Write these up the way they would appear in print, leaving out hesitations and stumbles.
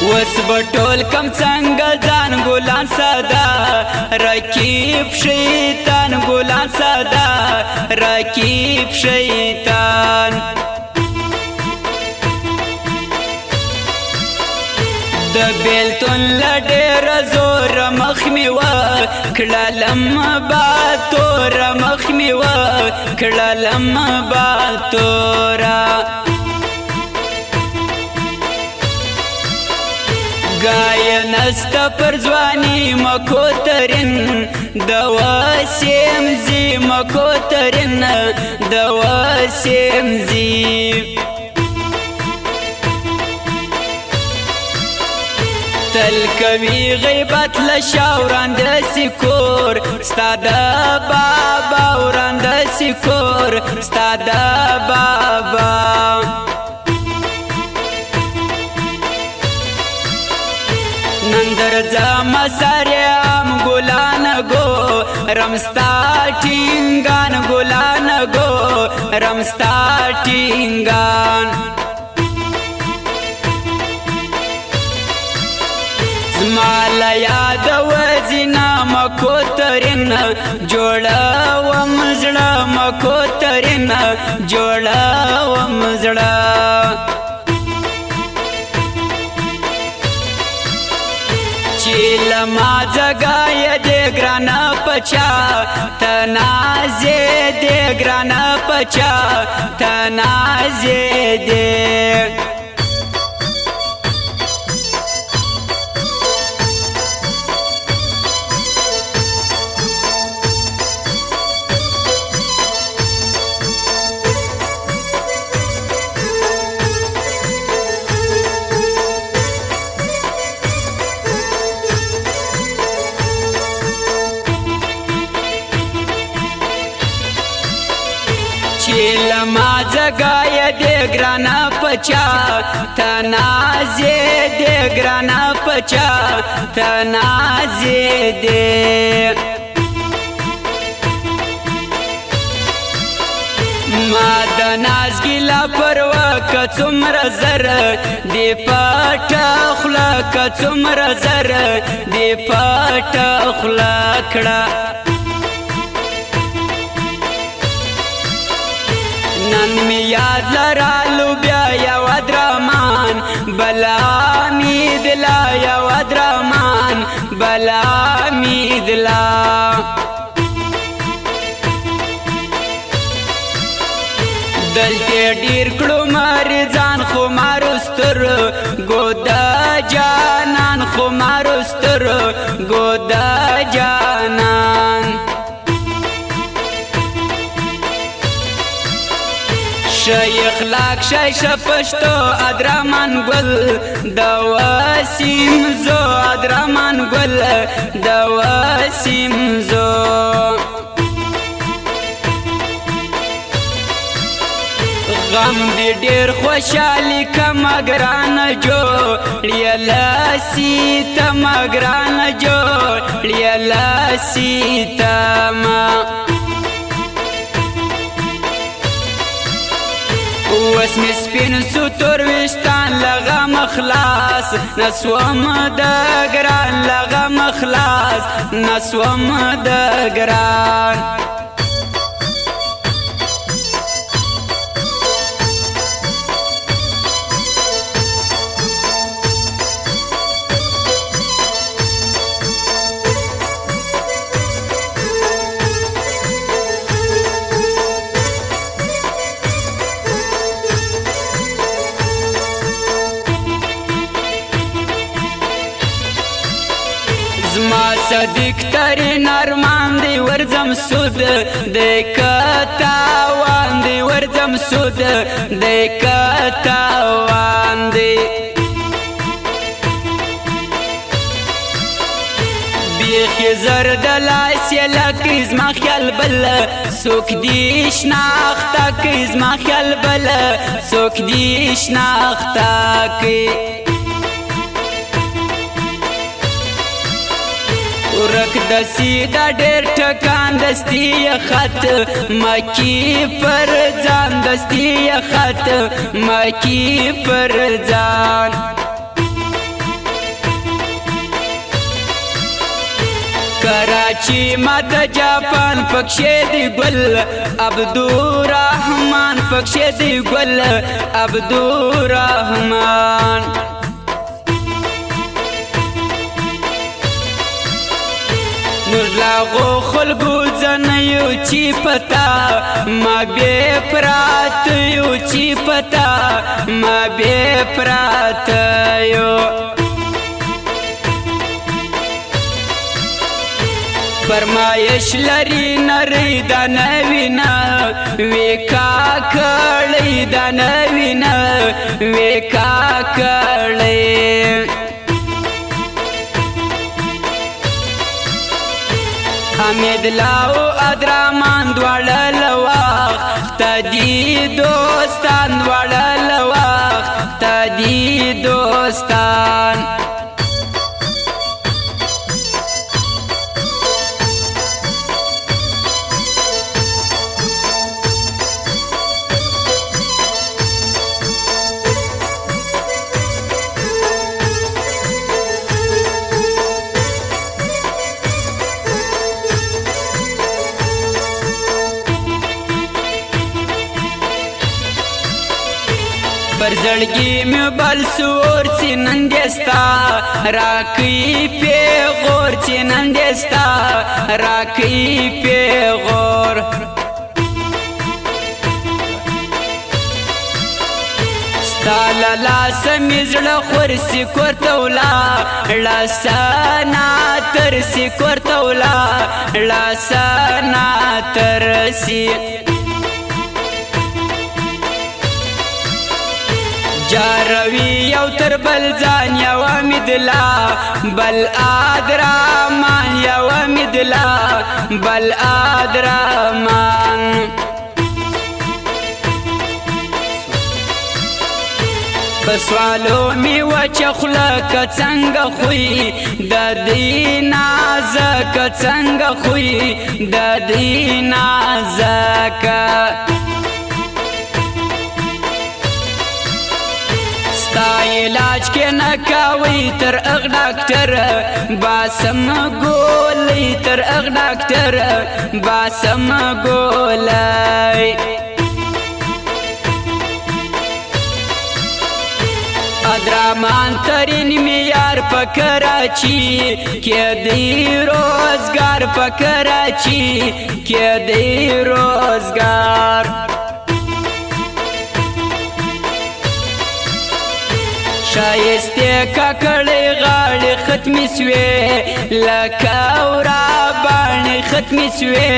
وس بټول کم څنګه ځان ګلان صدا رکیب شیطان ګلان صدا رکیب شیطان د بیلتون لډیر زور مخ می و کړلم با تور مخ می و کړلم با تورا گای نست پر ځواني مکو ترین د وسیم زی مکو ترین د وسیم زی تل کوي غیبت لشاوران د سکور ستاد بابا وران د سکور ستاد بابا نندر زما سریم ګلان گو رمستا ټینګان ګلان گو رمستا ټینګان زمالا یاد وزینا مکو ترین جوړا ومزړه مکو ترین جوړا ومزړه چیل ما زګای دې ګرانا پچا تنازې دې ګرانا پچا تنازې دې لما زګای دې ګرانا پچا تنازې دې ګرانا پچا تنازې دې ما د ناز ګیلا پروا کڅومره زر دې پټ خلا کڅومره زر دې پټ خلا کړه نن می یاد لرالو بیا یو درمان بلا می دلا یو درمان بلا می دلا دلته ډیر کړو مریضان خو مارستر ګودا جانان خو مارستر ګودا جانان شیخ لاک شیش پشتو ادرمان گل دواسیم زو ادرمان گل دواسیم زو غم دی ډیر خوشحالی کم گران جو لیلا سیتا مگران جو لیلا سیتا ما واسم سپین سوتور وشتان لغا مخلاص نسوم دگران لغا مخلاص نسوم دگران زما صدیق ترین ارمان دی ورزم سود دی کتاوان دی ورزم سود دی کتاوان دی بیخی زرد لاسی لکی زما خیال بل سوک دیش ناختا کی زما خیال بل سوک دیش ناختا کی ورک دسی دا ډیر ټکان دستی خط مکی پر ځان دستی خط مکی پر ځان چې مات جاپان پکښې دی ګل عبدالرحمن پکښې دی ګل عبدالرحمن نور لاغو خلقو زنیو چی پتا ما بے پرات یو چی پتا ما بے پرات یو فرمایش لري نری دا نوینا وی کاکړی دا نوینا وی کاکړی حمید لاو ادرامان دواړه لوخت دی دوستان دواړه لوخت دی دوستان پر زړګي مې بل سور چې نن دستا راکې پیغور چې نن دستا راکې پیغور ستا له لاسه مې زړه خورسي کور ته ولاړه سنا ترسي کور ته ولاړه سنا ترسي جاروی یو تر بل ځان یو امیدلا بل ادرامان یو امیدلا بل ادرامان پسوالو می وچه خوله که څنګه خوی د دې نازکه څنګه خوی د دې نازکه ستا علاج کې نه کوي تر اغ ډاکټر باسم ګولۍ تر اغ ډاکټر باسم ګولۍ ادرامان ترین میار په کراچي کې دی روزګار په کراچي کې دی روزګار شایسته کاکړی غاړي ختمي سوې لکه ورا باندې ختمي سوې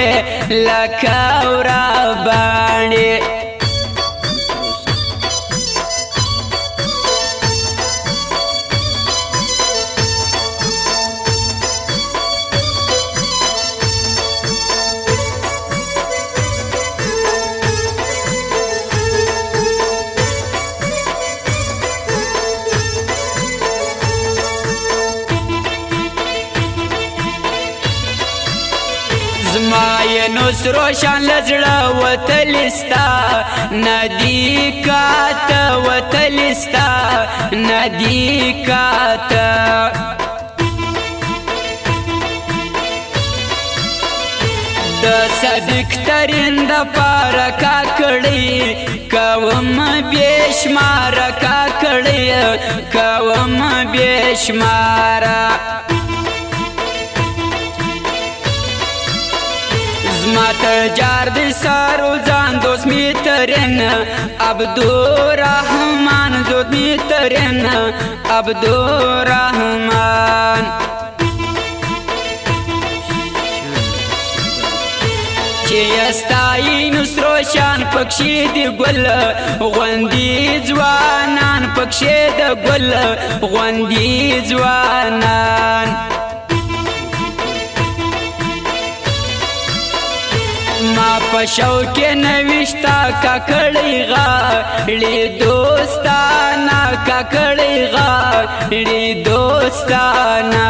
لکه ورا باندې زما یونس روشن لزړه وتلستا ندی کاته وتلستا ندی کاته د صدق ترین د پاره کاکړی کوم بېشمار کاکړی کوم بېشمار زماته جار دی سارو ځان دوست می ترین عبدالرحمن زود می ترین عبدالرحمن چې استا یونس روشن پکښې دی ګل غوندي ځوانان پکښې د ګل غوندي ځوانان ما پشو کې نوښتا کاکړی غاړي دوستانا کاکړی غاړي دوستانا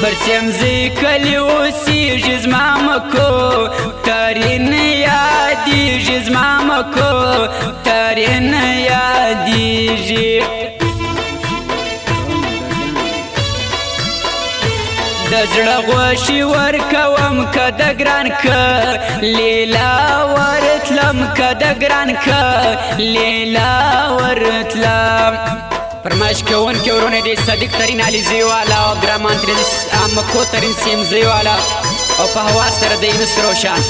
برسمزی کلی اوسیږي زما مکو ترین یادیږي زما مکو ترین یادیږي زړه غوښې ورکوم که د ګران که لیلا ورتلم که د ګران که لیلا ورتلم فرمایش کوونکي ورونه دي صدیق ترین علیزی والا او عبدالرحمن ترین مکو ترین سیمزی والا او په هوا سره د یونس روشن